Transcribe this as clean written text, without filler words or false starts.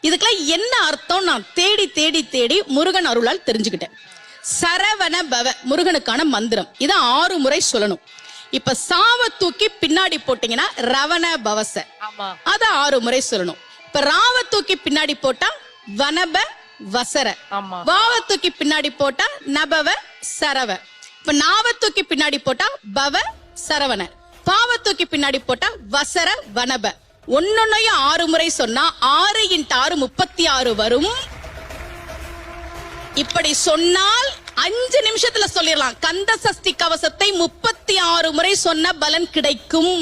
இதுக்கெல்லாம் என்ன அர்த்தம் நான் தேடி தேடி தேடி முருகன் அருளால் தெரிஞ்சுக்கிட்டேன். சரவண பவ முருகனுக்கான மந்திரம். இத 6 முறை சொல்லணும். இப்ப சாவ தூக்கி பின்னாடி போட்டீங்கன்னா ரவண பவச, அத 6 முறை சொல்லணும். இப்ப ராவ தூக்கி பின்னாடி போட்டா வனப வசர, வாவ தூக்கி பின்னாடி போட்டா நபவ சரவ, இப்ப நாவ தூக்கி பின்னாடி போட்டா பவ சரவண, பாவ தூக்கி பின்னாடி போட்டா வசர வனப. ஒன்னொன்னையும் 6 முறை சொன்னா 6 × 6 36 வரும். இப்படி சொன்னால் 5 நிமிஷத்துல சொல்லிடலாம். கந்த சஷ்டி கவசத்தை 36 முறை சொன்ன பலன் கிடைக்கும்.